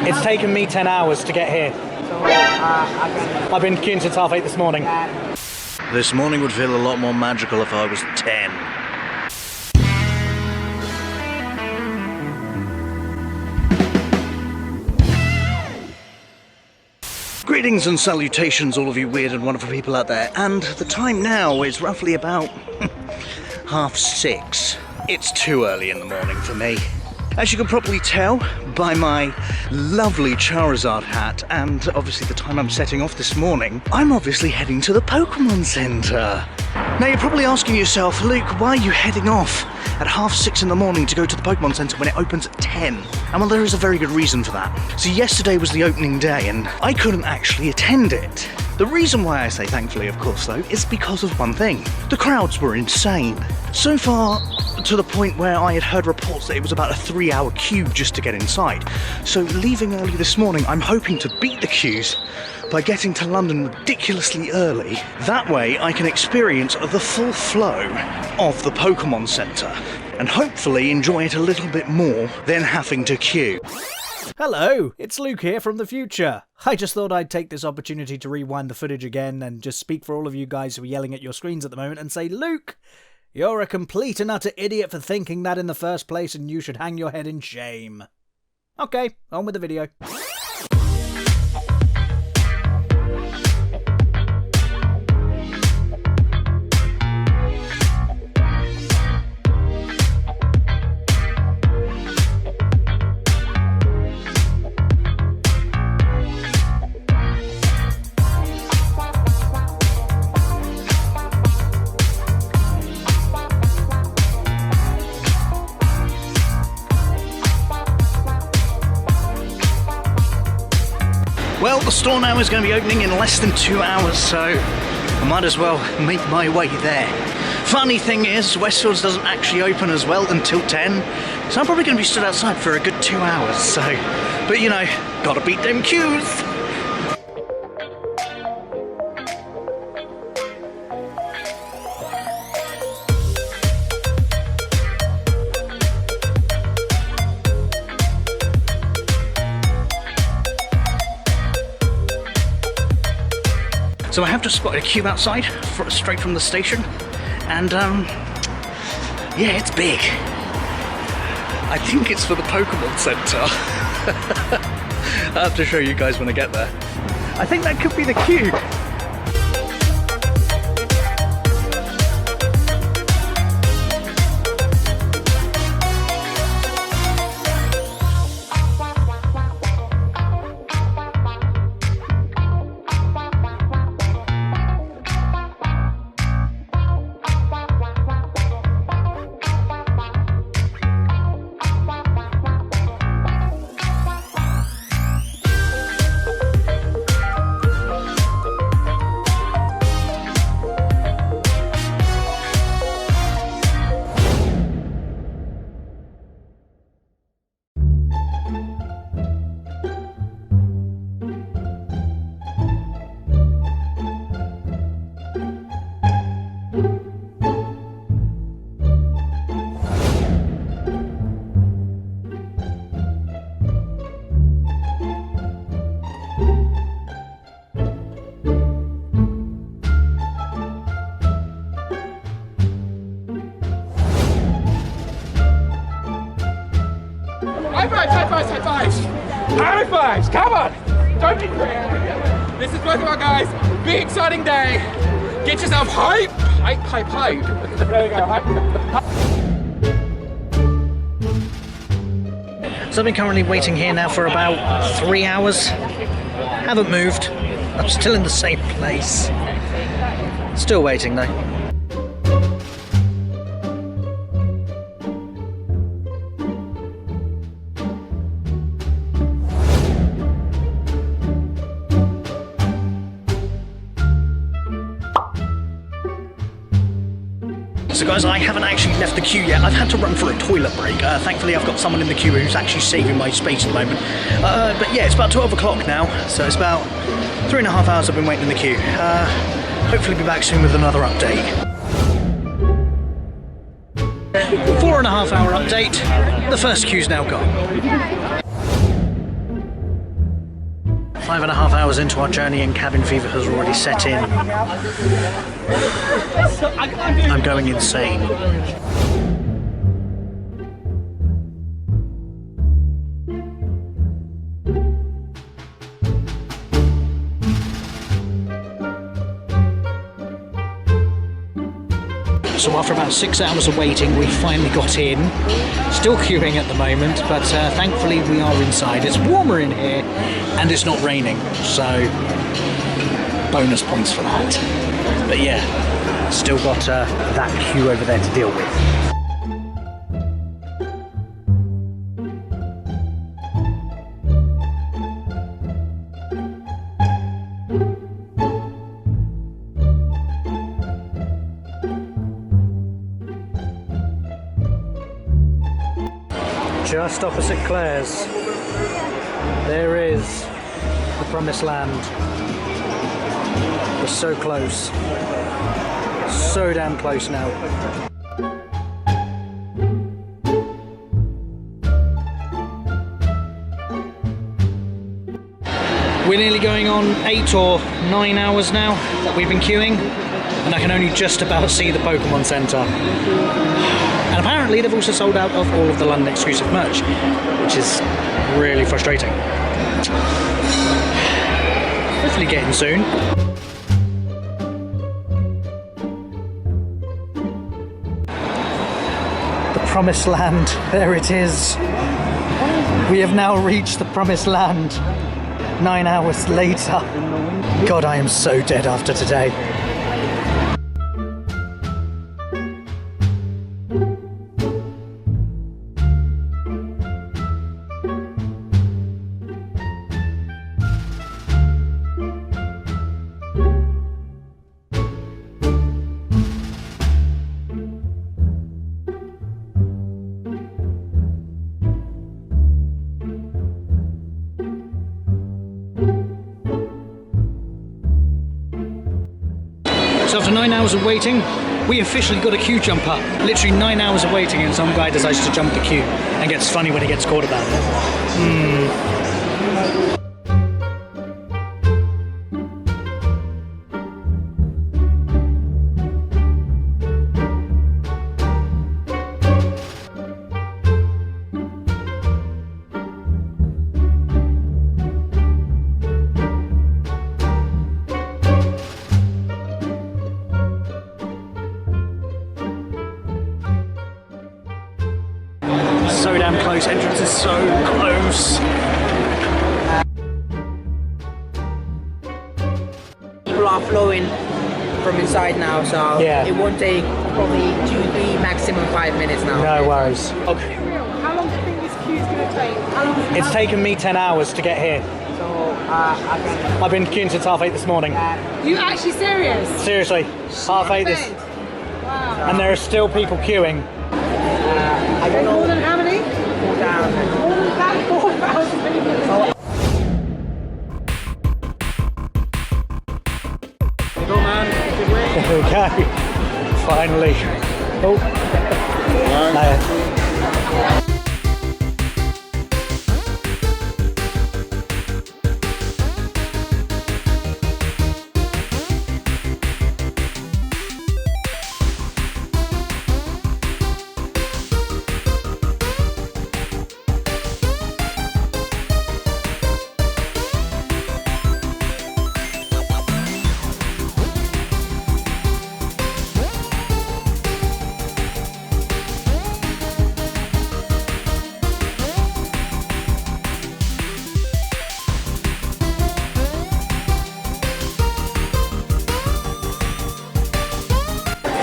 It's taken me 10 hours to get here. I've been queuing since 8:30 this morning. This morning would feel a lot more magical if I was 10. Greetings and salutations, all of you weird and wonderful people out there. And the time now is roughly about 6:30. It's too early in the morning for me. As you can probably tell by my lovely Charizard hat and obviously the time I'm setting off this morning, I'm obviously heading to the Pokemon Center. Now you're probably asking yourself, Luke, why are you heading off at 6:30 in the morning to go to the Pokemon Center when it opens at 10? And well, there is a very good reason for that. So yesterday was the opening day and I couldn't actually attend it. The reason why I say thankfully, of course, though, is because of one thing. The crowds were insane. So far, to the point where I had heard reports that it was about a 3-hour queue just to get inside. So leaving early this morning, I'm hoping to beat the queues by getting to London ridiculously early. That way I can experience the full flow of the Pokemon Center and hopefully enjoy it a little bit more than having to queue. Hello, it's Luke here from the future. I just thought I'd take this opportunity to rewind the footage again and just speak for all of you guys who are yelling at your screens at the moment and say, Luke, you're a complete and utter idiot for thinking that in the first place and you should hang your head in shame. Okay, on with the video. Well, the store now is going to be opening in less than 2 hours, so I might as well make my way there. Funny thing is, Westfields doesn't actually open as well until 10, so I'm probably going to be stood outside for a good 2 hours, so... But you know, gotta beat them queues! So I have just spotted a queue outside, straight from the station, and yeah, it's big. I think it's for the Pokemon Center. I'll have to show you guys when I get there. I think that could be the queue. High fives, come on! Don't be crazy. This is Pokemon, guys. Big exciting day. Get yourself hype. Hype. There we go, hype. So I've been currently waiting here now for about 3 hours. Haven't moved. I'm still in the same place. Still waiting though. So guys, I haven't actually left the queue yet. I've had to run for a toilet break. Thankfully I've got someone in the queue who's actually saving my space at the moment. But yeah, it's about 12 o'clock now, so it's about 3.5 hours I've been waiting in the queue. Hopefully be back soon with another update. 4.5 hour update. The first queue's now gone. 5.5 hours into our journey and cabin fever has already set in. I'm going insane. So after about 6 hours of waiting, we finally got in. Still queuing at the moment, but thankfully we are inside. It's warmer in here and it's not raining, so bonus points for that. But yeah, still got that queue over there to deal with. Just opposite Claire's, there is the Promised Land. We're so close, so damn close now. We're nearly going on 8 or 9 hours now that we've been queuing, and I can only just about see the Pokemon Center. And apparently they've also sold out of all of the London exclusive merch, which is really frustrating. Hopefully getting soon. The Promised Land, there it is. We have now reached the Promised Land 9 hours later. God, I am so dead after today. So after 9 hours of waiting, we officially got a queue jumper. Literally 9 hours of waiting and some guy decides to jump the queue and gets funny when he gets caught about it. So damn close, entrance is so close. People are flowing from inside now, so Yeah. it won't take probably 2, 3, maximum 5 minutes now. No worries. Okay. How long do you think this queue's going to take? How long It's taken me 10 hours to get here. So I can. I've been queuing since 8:30 this morning. You actually serious? Seriously, 8:30 this. Wow. And there are still people queuing. I don't More know. than how many? 4,000. More than that, 4,000 people. Go, man. Good way. There we go. Finally. Oh. No.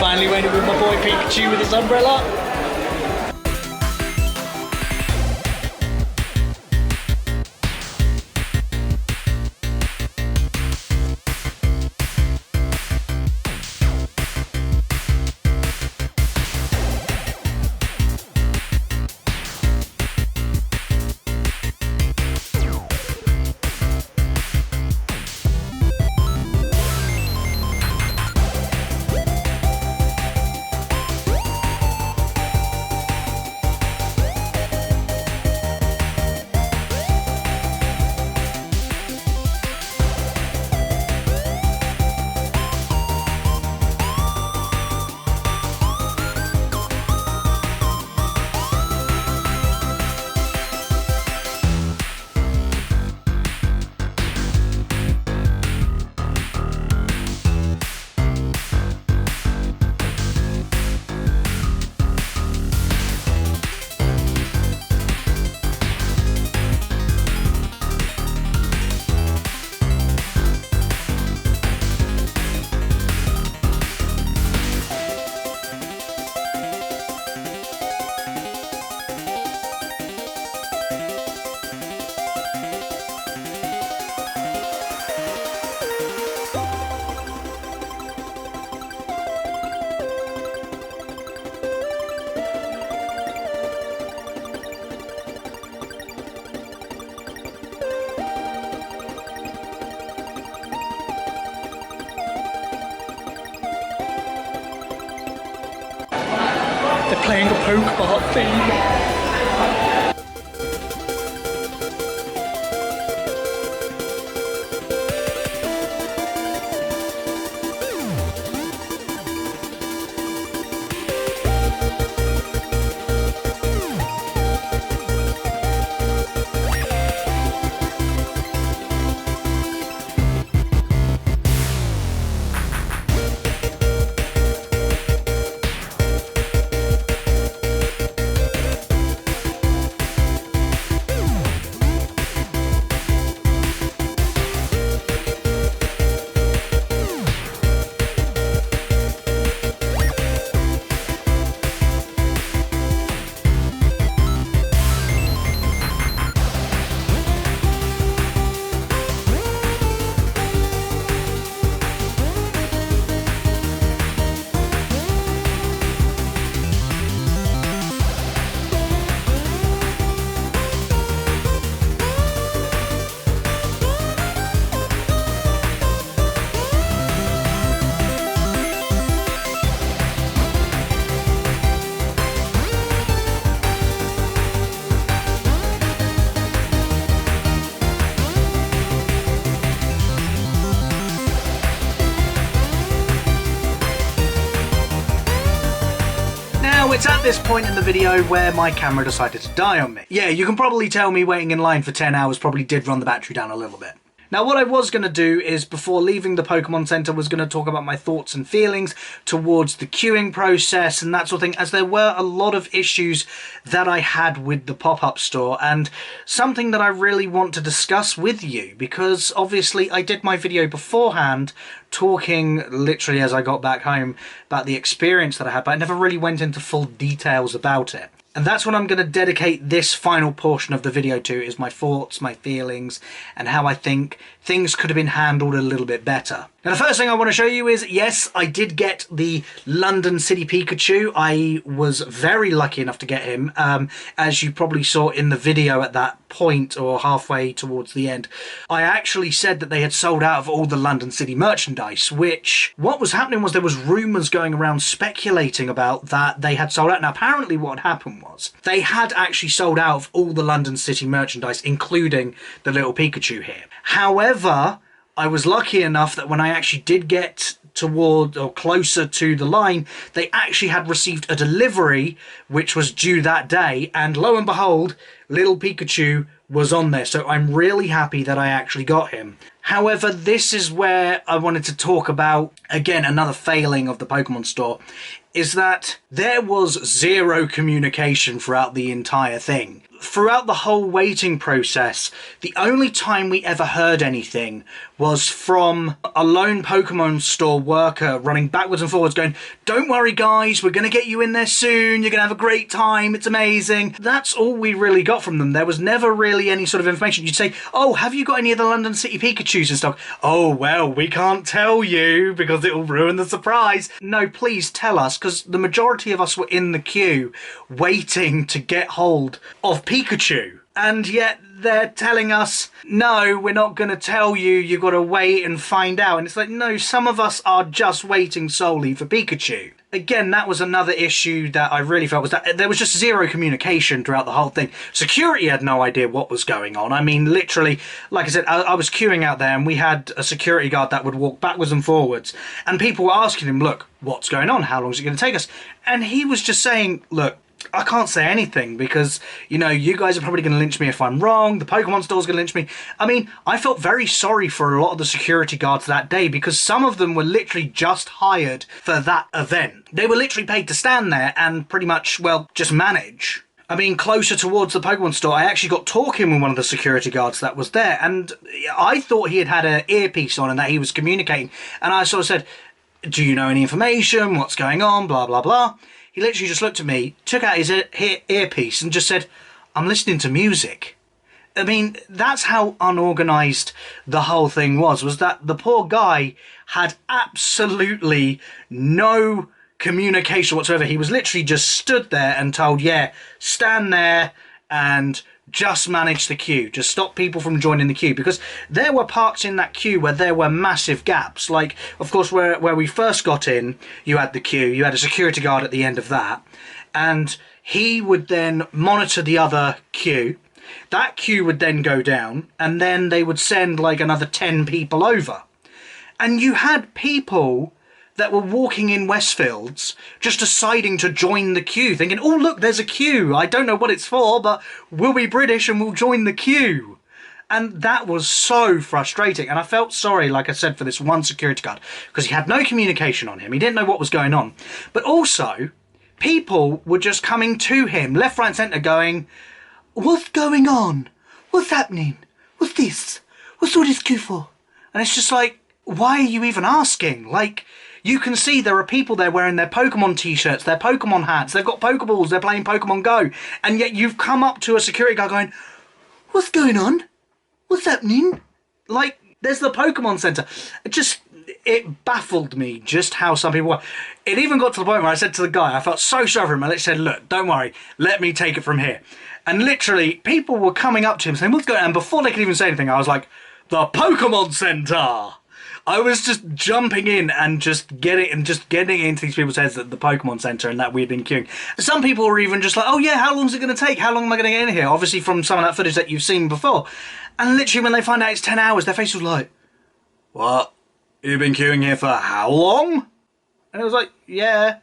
Finally waited with my boy Pikachu with his umbrella. They're playing a Pokemon theme. It's at this point in the video where my camera decided to die on me. Yeah, you can probably tell me waiting in line for 10 hours probably did run the battery down a little bit. Now what I was going to do is, before leaving the Pokemon Center, was going to talk about my thoughts and feelings towards the queuing process and that sort of thing, as there were a lot of issues that I had with the pop-up store, and something that I really want to discuss with you, because obviously I did my video beforehand talking literally as I got back home about the experience that I had, but I never really went into full details about it. And that's what I'm going to dedicate this final portion of the video to, is my thoughts, my feelings, and how I think things could have been handled a little bit better. Now the first thing I want to show you is, yes, I did get the London City Pikachu. I was very lucky enough to get him, as you probably saw in the video at that point, or halfway towards the end. I actually said that they had sold out of all the London City merchandise, which, what was happening was there was rumours going around speculating about that they had sold out. Now apparently what had happened was they had actually sold out of all the London City merchandise, including the little Pikachu here. However, I was lucky enough that when I actually did get toward or closer to the line, they actually had received a delivery which was due that day, and lo and behold, little Pikachu was on there. So I'm really happy that I actually got him. However, this is where I wanted to talk about, again, another failing of the Pokemon store, is that there was zero communication throughout the entire thing. Throughout the whole waiting process, the only time we ever heard anything was from a lone Pokemon store worker running backwards and forwards going, "Don't worry guys, we're going to get you in there soon, you're going to have a great time, it's amazing." That's all we really got from them. There was never really any sort of information. You'd say, "Oh, have you got any of the London City Pikachus and stuff?" "Oh, well, we can't tell you because it will ruin the surprise." No, please tell us, because the majority of us were in the queue waiting to get hold of Pikachu. And yet they're telling us, "No, we're not going to tell you, you've got to wait and find out." And it's like, no, some of us are just waiting solely for Pikachu. Again, that was another issue that I really felt, was that there was just zero communication throughout the whole thing. Security had no idea what was going on. I mean, literally, like I said, I was queuing out there and we had a security guard that would walk backwards and forwards, and people were asking him, "Look, what's going on? How long is it going to take us?" And he was just saying, "Look, I can't say anything because, you know, you guys are probably going to lynch me if I'm wrong. The Pokemon store's going to lynch me." I mean, I felt very sorry for a lot of the security guards that day, because some of them were literally just hired for that event. They were literally paid to stand there and pretty much, well, just manage. I mean, closer towards the Pokemon store, I actually got talking with one of the security guards that was there, and I thought he had an earpiece on and that he was communicating. And I sort of said, "Do you know any information? What's going on? Blah, blah, blah." He literally just looked at me, took out his earpiece and just said, "I'm listening to music." I mean, that's how unorganised the whole thing was that the poor guy had absolutely no communication whatsoever. He was literally just stood there and told, "Yeah, stand there and just manage the queue. Just stop people from joining the queue." Because there were parts in that queue where there were massive gaps. Like, of course, where we first got in, you had the queue, you had a security guard at the end of that. and he would then monitor the other queue. That queue would then go down, and then they would send like another 10 people over. And you had people that were walking in Westfields just deciding to join the queue, thinking, oh look, there's a queue, I don't know what it's for, but we'll be British and we'll join the queue. And that was so frustrating, and I felt sorry, like I said, for this one security guard, because he had no communication on him, he didn't know what was going on. But also, people were just coming to him, left, right and centre, going, what's going on? What's happening? What's this? What's all this queue for? And it's just like, why are you even asking? Like, you can see there are people there wearing their Pokemon t-shirts, their Pokemon hats, they've got Pokeballs, they're playing Pokemon Go, and yet you've come up to a security guard going, what's going on? What's happening? Like, there's the Pokemon Centre. It baffled me just how some people were. It even got to the point where I said to the guy, I felt so sorry for him, I literally said, look, don't worry, let me take it from here. And literally, people were coming up to him saying, what's going on? And before they could even say anything, I was like, the Pokemon Centre! I was just jumping in and just getting into these people's heads at the Pokemon Centre and that we had been queuing. Some people were even just like, oh yeah, how long is it going to take? How long am I going to get in here? Obviously from some of that footage that you've seen before. And literally when they find out it's 10 hours, their face was like, what? You've been queuing here for how long? And it was like, yeah,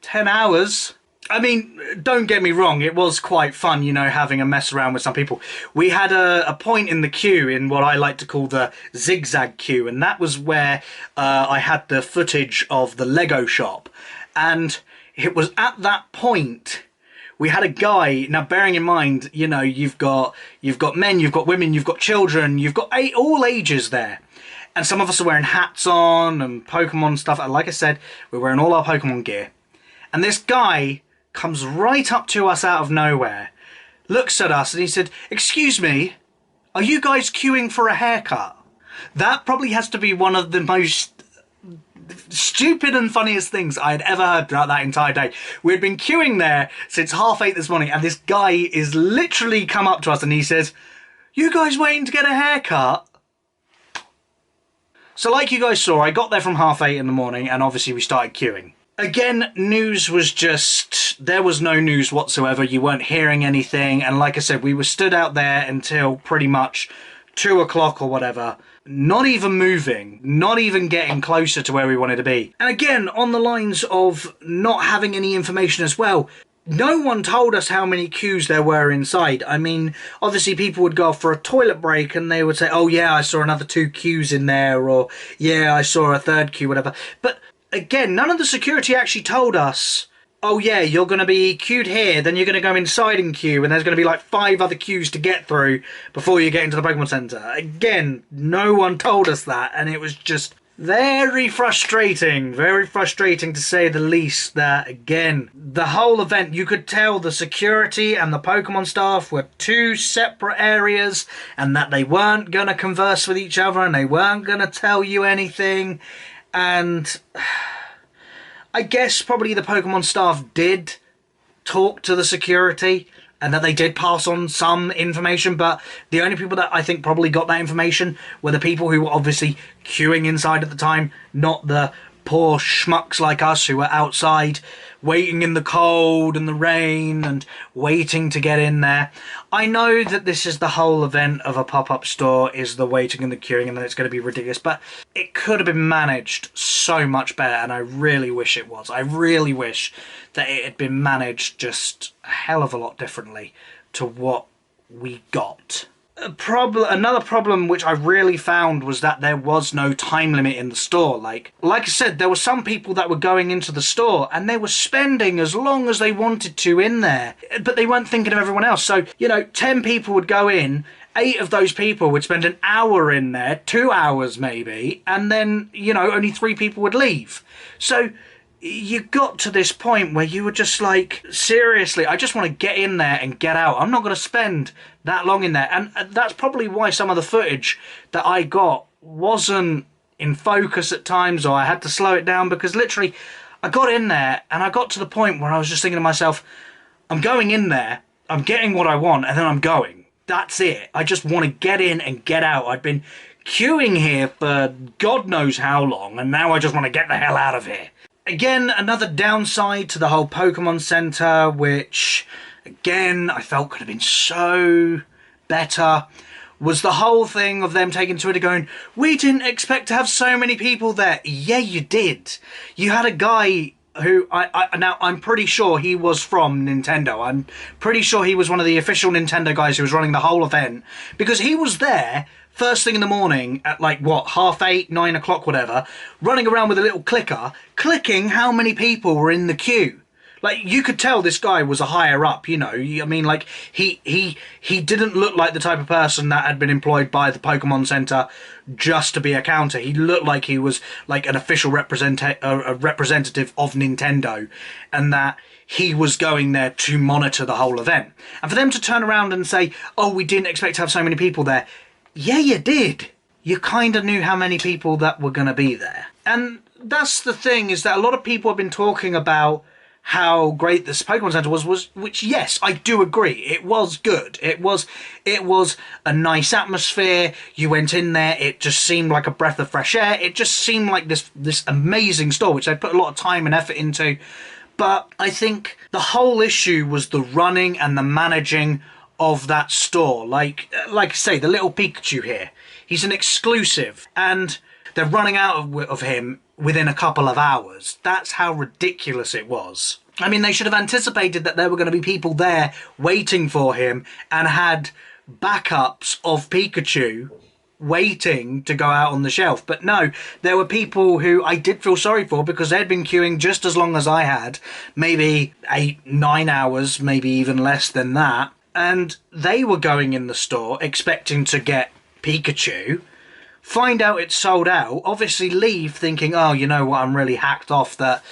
10 hours. I mean, don't get me wrong, it was quite fun, you know, having a mess around with some people. We had a point in the queue in what I like to call the zigzag queue, and that was where I had the footage of the Lego shop. And it was at that point we had a guy. Now, bearing in mind, you know, you've got men, you've got women, you've got children, you've got all ages there. And some of us are wearing hats on and Pokemon stuff. And like I said, we're wearing all our Pokemon gear. And this guy comes right up to us out of nowhere, looks at us, and he said, excuse me, are you guys queuing for a haircut? That probably has to be one of the most stupid and funniest things I had ever heard throughout that entire day. We had been queuing there since 8:30 this morning, and this guy is literally come up to us and he says, you guys waiting to get a haircut? So like you guys saw, I got there from 8:30 in the morning, and obviously we started queuing. Again, news was just, there was no news whatsoever. You weren't hearing anything. And like I said, we were stood out there until pretty much 2 o'clock or whatever, not even moving, not even getting closer to where we wanted to be. And again, on the lines of not having any information as well, no one told us how many queues there were inside. I mean, obviously people would go off for a toilet break and they would say, oh yeah, I saw another 2 queues in there, or yeah, I saw a 3rd queue, whatever. But again, none of the security actually told us, oh yeah, you're going to be queued here, then you're going to go inside and queue, and there's going to be like 5 other queues to get through before you get into the Pokemon Center. Again, no one told us that, and it was just very frustrating to say the least. That again, the whole event, you could tell the security and the Pokemon staff were 2 separate areas, and that they weren't going to converse with each other and they weren't going to tell you anything. And I guess probably the Pokemon staff did talk to the security and that they did pass on some information, but the only people that I think probably got that information were the people who were obviously queuing inside at the time, not the poor schmucks like us who were outside waiting in the cold and the rain and waiting to get in there. I know that this is the whole event of a pop-up store, is the waiting and the queuing, and that it's going to be ridiculous, but it could have been managed so much better, and I really wish it was. I really wish that it had been managed just a hell of a lot differently to what we got. Another problem which I really found was that there was no time limit in the store. Like I said, there were some people that were going into the store and they were spending as long as they wanted to in there, but they weren't thinking of everyone else. So, you know, 10 people would go in, 8 of those people would spend an hour in there, 2 hours maybe, and then, you know, only 3 people would leave. So you got to this point where you were just like, seriously, I just want to get in there and get out. I'm not going to spend that long in there. And that's probably why some of the footage that I got wasn't in focus at times, or I had to slow it down, because literally I got in there and I got to the point where I was just thinking to myself, I'm going in there, I'm getting what I want, and then I'm going. That's it. I just want to get in and get out. I'd been queuing here for God knows how long, and now I just want to get the hell out of here. again, another downside to the whole Pokemon Center, which, again, I felt could have been so better, was the whole thing of them taking Twitter going, we didn't expect to have so many people there. Yeah, you did. You had a guy who, now I'm pretty sure he was from Nintendo. I'm pretty sure he was one of the official Nintendo guys who was running the whole event, because he was there first thing in the morning at like, what, 8:30, 9 o'clock, whatever, running around with a little clicker, clicking how many people were in the queue. Like, you could tell this guy was a higher up, you know. I mean, like, he didn't look like the type of person that had been employed by the Pokemon Center just to be a counter. He looked like he was, like, an official representative of Nintendo, and that he was going there to monitor the whole event. And for them to turn around and say, oh, we didn't expect to have so many people there. Yeah, you did. You kind of knew how many people that were going to be there. And that's the thing, is that a lot of people have been talking about how great this Pokemon Center was, which, yes, I do agree. It was good. It was a nice atmosphere. You went in there, it just seemed like a breath of fresh air. It just seemed like this amazing store, which they put a lot of time and effort into. But I think the whole issue was the running and the managing of that store. Like I say, the little Pikachu here, he's an exclusive, and they're running out of him within a couple of hours. That's how ridiculous it was. I mean, they should have anticipated that there were going to be people there waiting for him and had backups of Pikachu waiting to go out on the shelf. But no, there were people who I did feel sorry for, because they'd been queuing just as long as I had, maybe 8-9 hours, maybe even less than that. And they were going in the store expecting to get Pikachu, find out it's sold out, obviously leave thinking, oh, you know what, I'm really hacked off that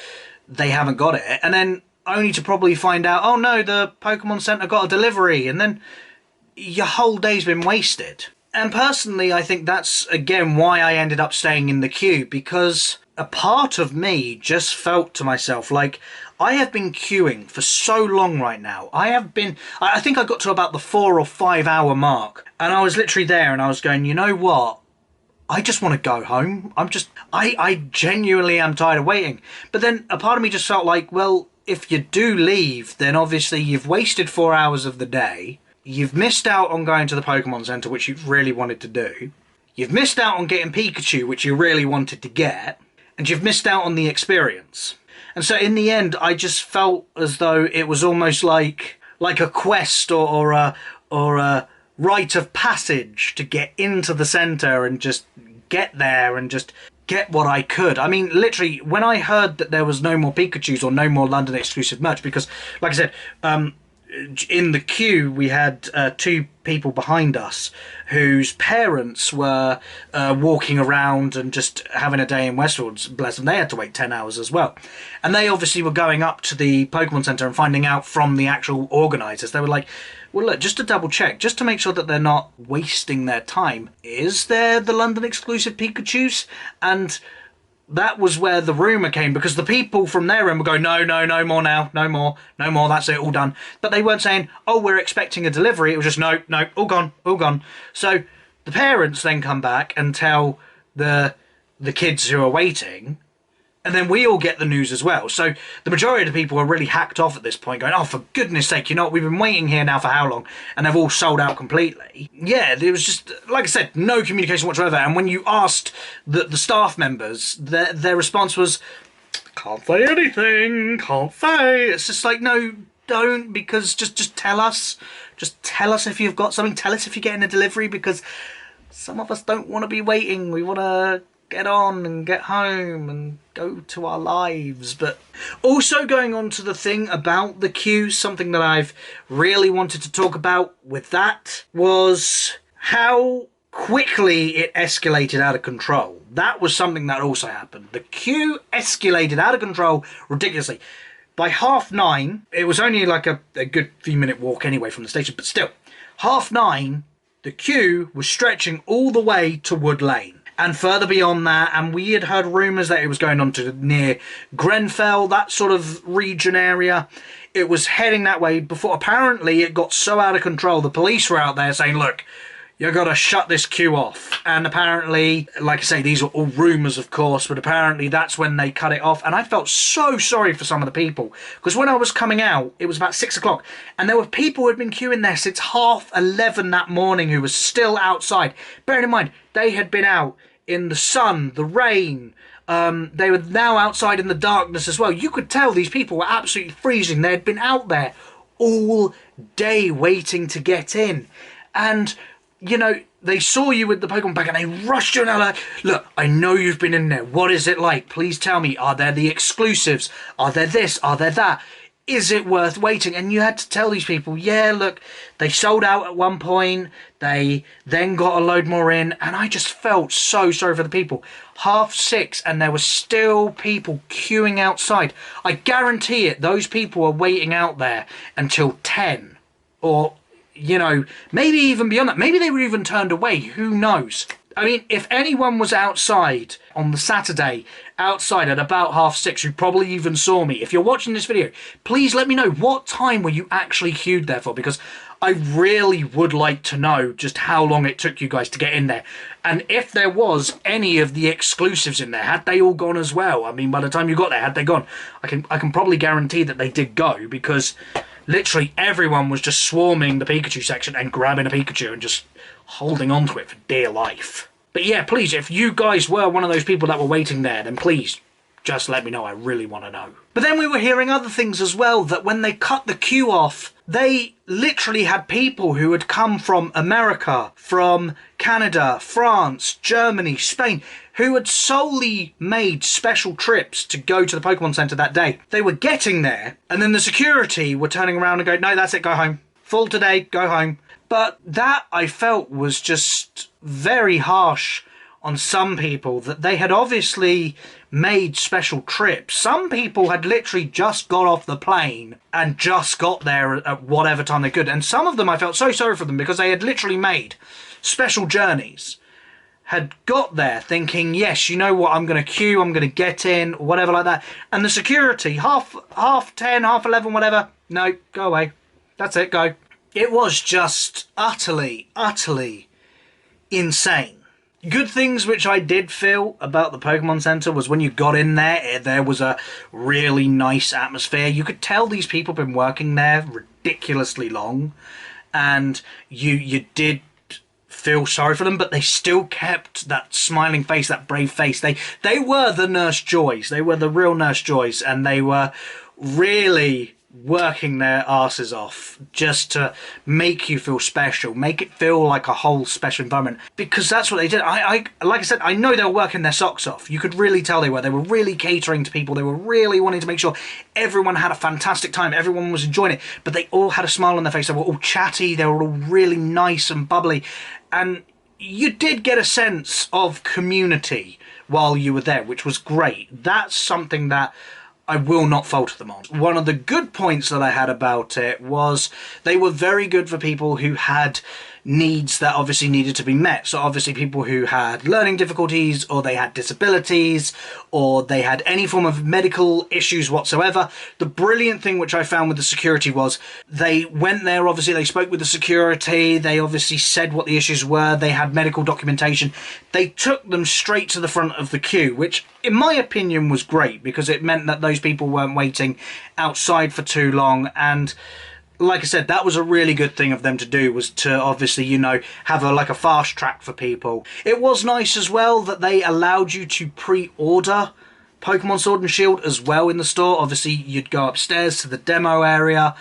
they haven't got it, and then only to probably find out, oh no, the Pokemon Center got a delivery, and then your whole day's been wasted. And personally, I think that's, again, why I ended up staying in the queue, because a part of me just felt to myself like, I have been queuing for so long right now. I think I got to about the 4 or 5 hour mark, and I was literally there, and I was going, you know what? I just want to go home. I genuinely am tired of waiting. But then a part of me just felt like, well, if you do leave, then obviously you've wasted 4 hours of the day. You've missed out on going to the Pokemon Center, which you really wanted to do. You've missed out on getting Pikachu, which you really wanted to get. And you've missed out on the experience. And so in the end, I just felt as though it was almost like a quest or a rite of passage to get into the center and just get there and just get what I could. I mean, literally, when I heard that there was no more Pikachus or no more London exclusive merch, because, like I said, in the queue we had 2 people behind us whose parents were walking around and just having a day in Westfield. Bless them, they had to wait 10 hours as well. And they obviously were going up to the Pokemon Center and finding out from the actual organisers. They were like, well, look, just to double check, just to make sure that they're not wasting their time, is there the London exclusive Pikachus? And that was where the rumour came, because the people from their end were going, no more now, no more, that's it, all done. But they weren't saying, oh, we're expecting a delivery. It was just, no, all gone. So the parents then come back and tell the kids who are waiting, and then we all get the news as well. So the majority of the people are really hacked off at this point, going, oh, for goodness sake, you know what, we've been waiting here now for how long? And they've all sold out completely. Yeah, it was just, like I said, no communication whatsoever. And when you asked the staff members, their response was, can't say anything, can't say. It's just like, no, don't, because just tell us. Just tell us if you've got something. Tell us if you're getting a delivery, because some of us don't want to be waiting. We want to get on and get home and go to our lives. But also, going on to the thing about the queue, something that I've really wanted to talk about with that was how quickly it escalated out of control. That was something that also happened. The queue escalated out of control ridiculously. By 9:30, it was only like a good few minute walk anyway from the station, but still, 9:30, the queue was stretching all the way to Wood Lane. And further beyond that, and we had heard rumours that it was going on to near Grenfell, that sort of region area. It was heading that way before apparently it got so out of control. The police were out there saying, look, you got to shut this queue off. And apparently, like I say, these are all rumours, of course, but apparently that's when they cut it off. And I felt so sorry for some of the people, because when I was coming out, it was about 6 o'clock, and there were people who had been queuing there since 11:30 that morning who were still outside. Bearing in mind, they had been out in the sun, the rain. They were now outside in the darkness as well. You could tell these people were absolutely freezing. They had been out there all day waiting to get in. And, you know, they saw you with the Pokemon bag and they rushed you and they're like, look, I know you've been in there. What is it like? Please tell me. Are there the exclusives? Are there this? Are there that? Is it worth waiting? And you had to tell these people, yeah, look, they sold out at one point. They then got a load more in. And I just felt so sorry for the people. 6:30 and there were still people queuing outside. I guarantee it, those people were waiting out there until 10. Or, you know, maybe even beyond that. Maybe they were even turned away. Who knows? I mean, if anyone was outside on the Saturday, outside at about 6:30, who probably even saw me, if you're watching this video, please let me know what time were you actually queued there for, because I really would like to know just how long it took you guys to get in there. And if there was any of the exclusives in there, had they all gone as well? I mean, by the time you got there, had they gone? I can probably guarantee that they did go, because literally everyone was just swarming the Pikachu section and grabbing a Pikachu and just holding on to it for dear life. But yeah, please, if you guys were one of those people that were waiting there, then please just let me know. I really want to know. But then we were hearing other things as well, that when they cut the queue off, they literally had people who had come from America, from Canada, France, Germany, Spain, who had solely made special trips to go to the Pokemon Center that day. They were getting there, and then the security were turning around and going, no, that's it, go home. Full today, go home. But that, I felt, was just very harsh on some people, that they had obviously made special trips. Some people had literally just got off the plane and just got there at whatever time they could. And some of them, I felt so sorry for them, because they had literally made special journeys, had got there thinking, yes, you know what, I'm going to queue, I'm going to get in, whatever like that. And the security, half 10, half 11, whatever, no, go away. That's it, go. It was just utterly, utterly insane. Good things which I did feel about the Pokemon Center was when you got in there was a really nice atmosphere. You could tell these people have been working there ridiculously long, and you did feel sorry for them, but they still kept that smiling face, that brave face. They were the Nurse Joys. They were the real Nurse Joys, and they were really working their asses off just to make you feel special, make it feel like a whole special environment, because that's what they did. I like I said, I know they were working their socks off. You could really tell they were really catering to people. They were really wanting to make sure everyone had a fantastic time, everyone was enjoying it, but they all had a smile on their face. They were all chatty, they were all really nice and bubbly, and you did get a sense of community while you were there, which was great. That's something that I will not falter them on. One of the good points that I had about it was they were very good for people who had needs that obviously needed to be met. So obviously people who had learning difficulties, or they had disabilities, or they had any form of medical issues whatsoever. The brilliant thing which I found with the security was they went there, obviously they spoke with the security, they obviously said what the issues were, they had medical documentation. They took them straight to the front of the queue, which in my opinion was great, because it meant that those people weren't waiting outside for too long. And like I said, that was a really good thing of them to do, was to obviously, you know, have a fast track for people. It was nice as well that they allowed you to pre-order Pokemon Sword and Shield as well in the store. Obviously, you'd go upstairs to the demo area,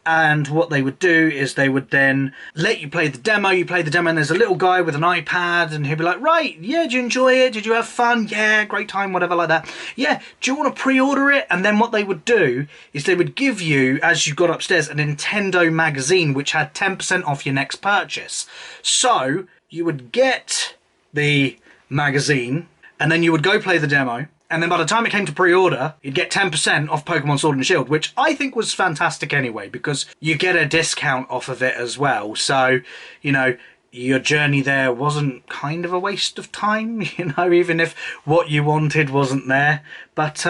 and what they would do is they would then let you play the demo. You play the demo and there's a little guy with an iPad, and he'll be like, right, yeah, did you enjoy it? Did you have fun? Yeah, great time, whatever like that. Yeah, do you want to pre-order it? And then what they would do is they would give you, as you got upstairs, a Nintendo magazine which had 10% off your next purchase. So you would get the magazine and then you would go play the demo. And then by the time it came to pre-order, you'd get 10% off Pokemon Sword and Shield, which I think was fantastic anyway, because you get a discount off of it as well. So, you know, your journey there wasn't kind of a waste of time, you know, even if what you wanted wasn't there. But,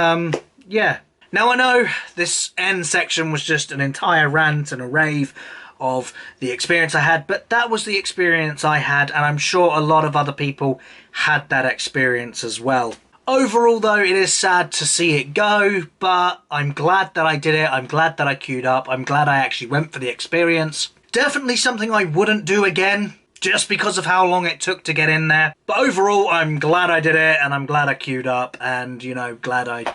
yeah. Now, I know this end section was just an entire rant and a rave of the experience I had, but that was the experience I had, and I'm sure a lot of other people had that experience as well. Overall though, it is sad to see it go, but I'm glad that I did it. I'm glad that I queued up. I'm glad I actually went for the experience. Definitely something I wouldn't do again, just because of how long it took to get in there. But overall, I'm glad I did it, and I'm glad I queued up, and, you know, glad I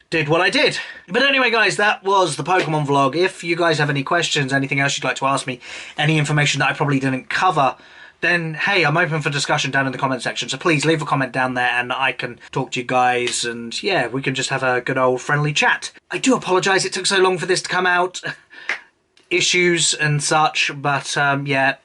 did what I did. But anyway, guys, that was the Pokemon vlog. If you guys have any questions, anything else you'd like to ask me, any information that I probably didn't cover, then hey, I'm open for discussion down in the comment section. So please leave a comment down there and I can talk to you guys, and yeah, we can just have a good old friendly chat. I do apologise it took so long for this to come out. Issues and such, but yeah,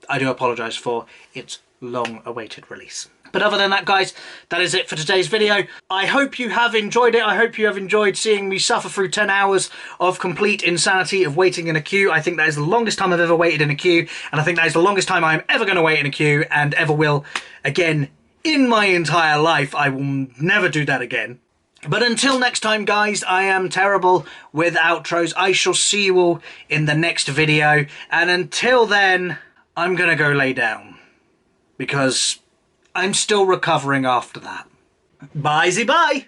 I do apologise for its long-awaited release. But other than that, guys, that is it for today's video. I hope you have enjoyed it. I hope you have enjoyed seeing me suffer through 10 hours of complete insanity of waiting in a queue. I think that is the longest time I've ever waited in a queue, and I think that is the longest time I'm ever going to wait in a queue, and ever will again in my entire life. I will never do that again. But until next time, guys, I am terrible with outros. I shall see you all in the next video, and until then, I'm going to go lay down, because I'm still recovering after that. Bye-zy-bye!